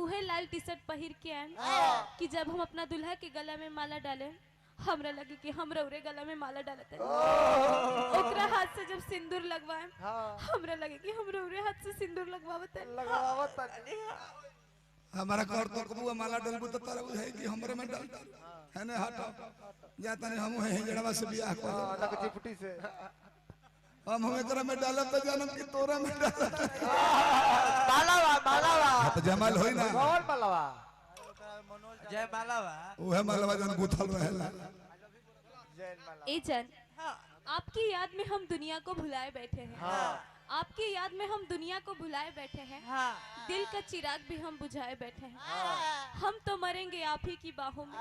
उहे लाल T shirt पहिर के आए कि जब हम अपना दुल्हा के गला में माला डाले हमरा लगे कि हम रौरे गला में माला डालते ओकरा हाथ से जब सिंदूर लगवाए हमरा लगे कि हम रौरे हाथ से सिंदूर लगवावत हमारा कर तो कबुआ माला डलबू तो तारा बुझाई कि हमरे में डाल है ना हटा जा तने हम है जड़वा से बियाह कर लग चिपटी से हम एकरा में डालब तो जानम कि तोरा में डाल मालावा तो जमाल होई ना कौन मालावा जय मालावा ओहे मालवा जन गुथल रहेला जैन मालावा ए जन आपकी याद में हम दुनिया को भुलाए बैठे हैं आपकी याद में हम दुनिया को भुलाए बैठे हैं दिल का चिराग भी हम बुझाए बैठे हैं हम तो मरेंगे आप ही की बाहों में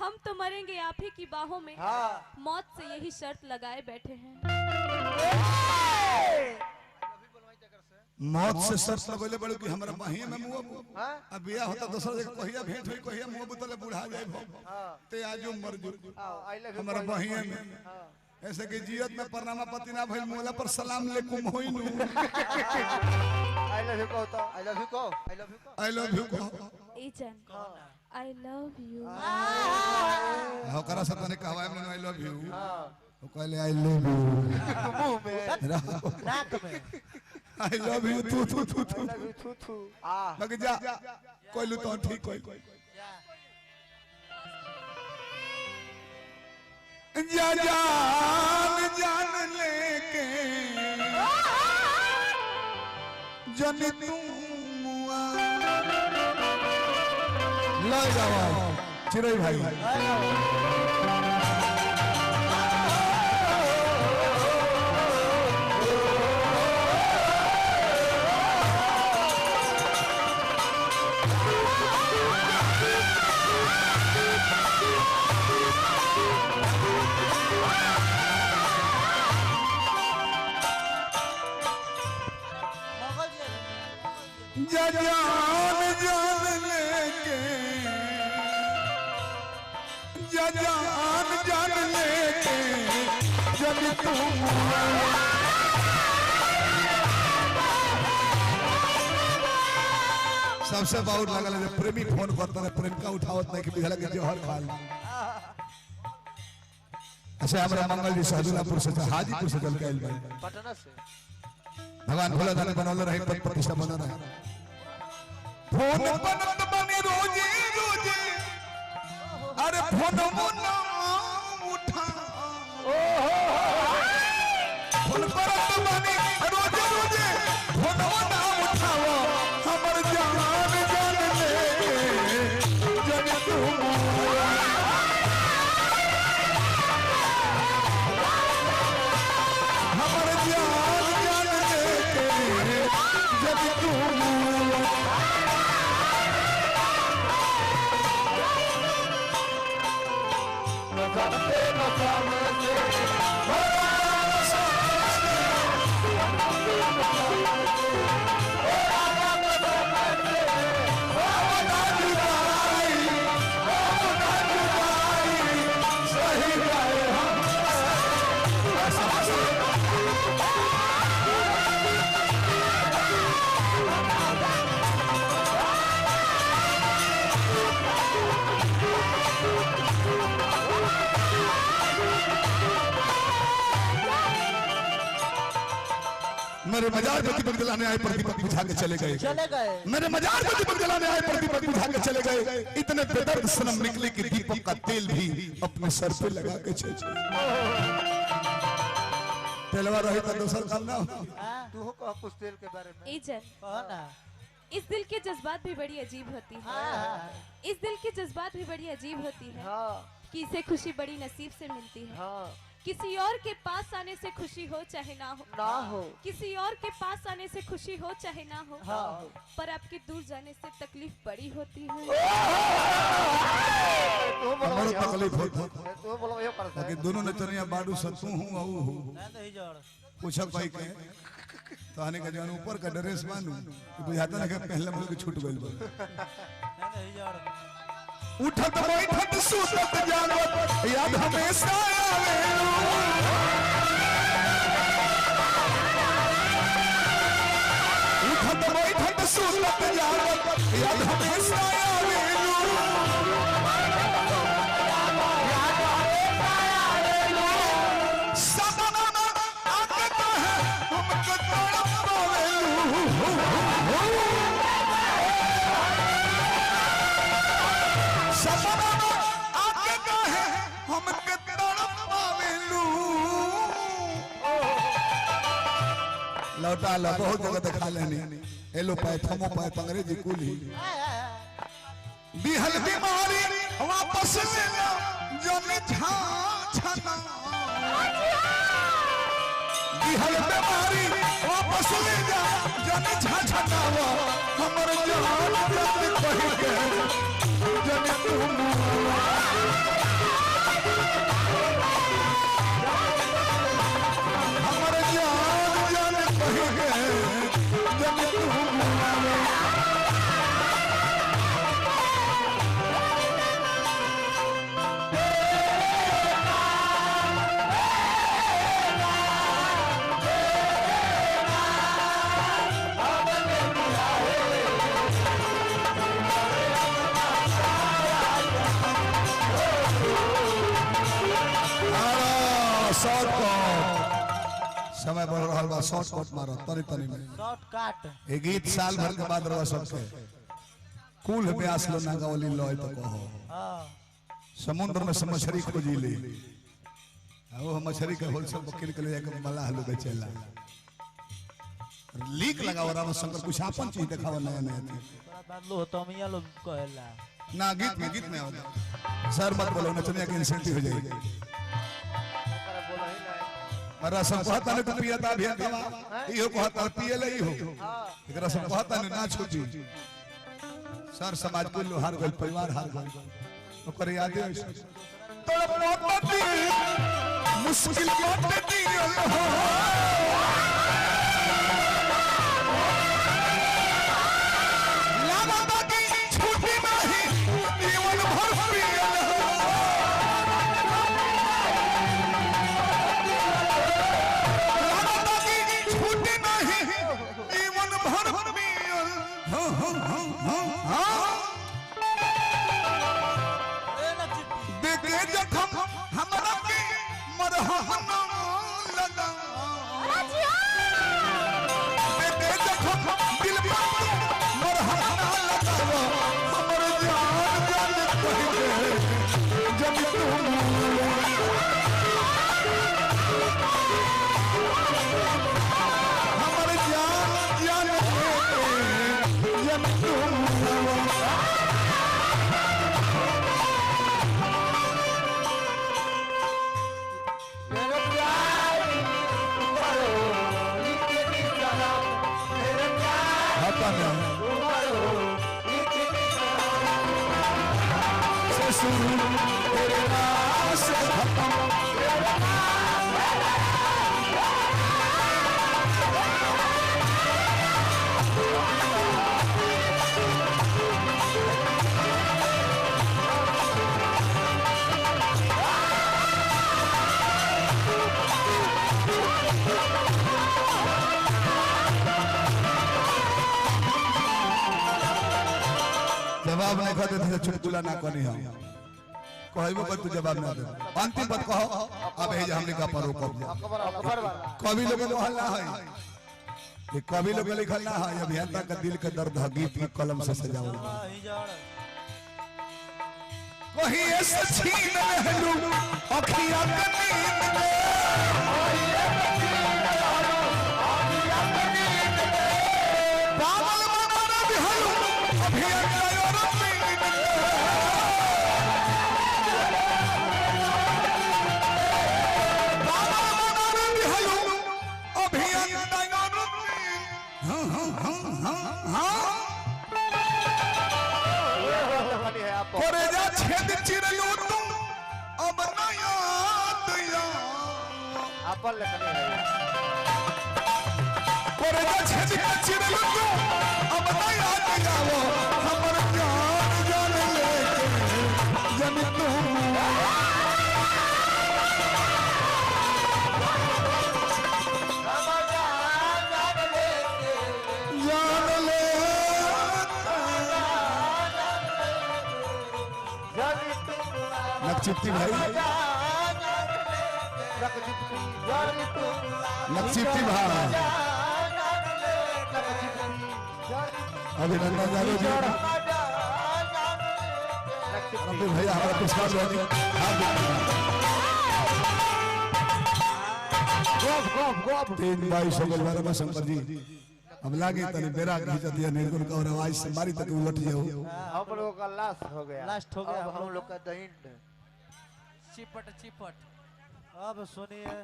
हम तो मरेंगे आप ही की बाहों में मौत से यही शर्त लगाए बैठे हैं मौत से शर्त लगोले बड़ो कि हमरा बहिया में मुंह अब बियाह होता दूसरा जगह कहिया भेंट होई कहिया मुंह बुतले बुढ़ा जाए ते आजो मर जो हमरा बहिया में ऐसे कि जियत में परनामा पति ना भइल मोला पर सलाम लेकुम होई नु आई लव यू कहो तो आई लव यू कहो आई लव यू कहो ए जन आई लव यू होकरा से तने कहवाए में आई लव यू वो कहले आई लव यू मुंह में नाक में आई लव यू तू आई लव यू थू आ लग जा कोइलू तो ठीक कोई जा जान लेके जन तू ले जाओ चिरई भाई जान लेके जान लेके जब तू सबसे बहुत लगल है प्रेमी फोन करता है प्रेमिका उठावत नहीं कि बिहला के जोहर खा ली अच्छा हमरा मंगल जी सहदुल्लापुर से हाजीपुर से चल के आइल भाई पटना से भगवान भोला दाने बनौले रहे पद प्रतिष्ठा बना रहे फोन बनत बनी रोजी रोजी अरे फोन मुन्ना उठा फोन बनत बनी रोजी रोजी फोन मुन्ना उठाओ हमर जान लेके जन तू हमर जान लेके जन तू मेरे मजार को दीपक जलाने आए पर दीपक बुझा के चले गए मेरे मजार को दीपक जलाने आए पर दीपक बुझा के चले गए इतने बेदर्द सनम निकले कि दीपक का तेल भी अपने सर पे लगा के चले तेलवा रही तो दूसरा काम ना तू हो कह कुछ तेल के बारे में ए जन इस दिल के जज्बात भी बड़ी अजीब होती है इस दिल के जज्बात भी बड़ी अजीब होती है कि इसे खुशी बड़ी नसीब से मिलती है किसी और के पास आने से खुशी हो चाहे ना हो किसी और के पास आने से खुशी हो चाहे ना हो पर आपके दूर जाने से तकलीफ बड़ी होती है हमारा तकलीफ होता तू बोलो ये करता कि दोनों नचनिया बाडू सतू हूं औ हूं पूछा कोई के तो आने का जन ऊपर का ड्रेस मानू कि बुझाता ना कि पहले मुझे के छूट गइल बा उठत बैठत सुतत जागत याद हमेशा आवे उठत बैठत सुनत जागत याद हमेशा आवेलू सपना आके कहे हमको तड़पावेलू सपना आके कहे हमको तड़पावेलू लौटा ला बहुत जगह दिखा लेनी एलोपैथ होम्योपैथ अंग्रेजी कुल ही बिहल बीमारी वापस लेना जन छाछना बिहल बीमारी वापस ले जा जन छाछना हमर जान जान कहि के जन तुम हमर जान जान कहि के जन तुम समय बढ़ रहा बा शॉर्टकट मारो तनी तनी में शॉर्टकट ए गीत साल भर के बाद रवा सबके कुल ब्यास लो ना गावली लय तो कहो हां समुद्र में से मछली खोजी ले वो मछली के होलसेल बकिल के ले जाके मलाह लो बेचेला लीक लगाओ राम शंकर कुछ आपन चीज दिखावा नया नया तोरा बाद लो तमिया लो कहेला ना गीत में आवता सर मत बोलो नचनिया के इंसेंटिव हो जाएगी मरा सब कहता ने पियता भी कमा इहो कहता पिए ले हो एकरा सब कहता ने ना छूटी सर समाज को हार गइल परिवार हार गइल ओकर याद है तोड़ मोती मुश्किल मोती हो लागा बाकी छूटी नहीं जीवन भर पियल जवाब नहीं कहते थे चुटकुला ना कनी हम कहबो पर तू जवाब ना दे अंतिम बात कहो अब हे हमने का पर कवि लोग मोहल्ला है ये कवि लोग लिखल ना है अभियंता का दिल के दर्द गीत की कलम से सजावल वही ऐसे छीन रहलू अखियां के नींद में पागल बना रहलू अभियंता कोरेजा छेद चिरलू तू अब ना याद या अपन लखनी है कोरेजा छेद चिरलू तू अब ना याद जाओ हमर जान जान लेके जन तू जान ले नक्षिप्ती भाई नक्षिप्ती भाई अभिनंदन यादव जी रंबी भैया हमारा पुरस्कार तीन बाई सोगल में शंकर जी अब लागे तनी बेरा खींच दिया निर्गुण का और आवाज से मारी तक उलट जाओ हम लोग का लास्ट हो गया हम लोग का दहिंड चिपट चिपट अब सुनिए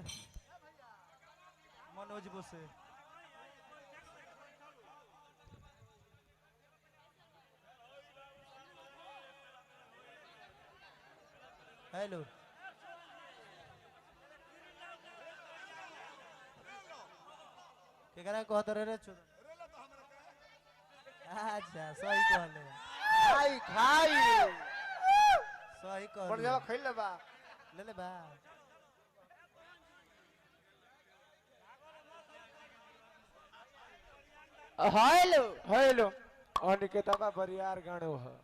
मनोज बोसे हेलो केकरा कहत रे चोद अच्छा सही कहले खाई सही कहले बढ़ जाओ खइल बा ले ले बा हेलो हेलो अनिकेता बा बरियार गाणो है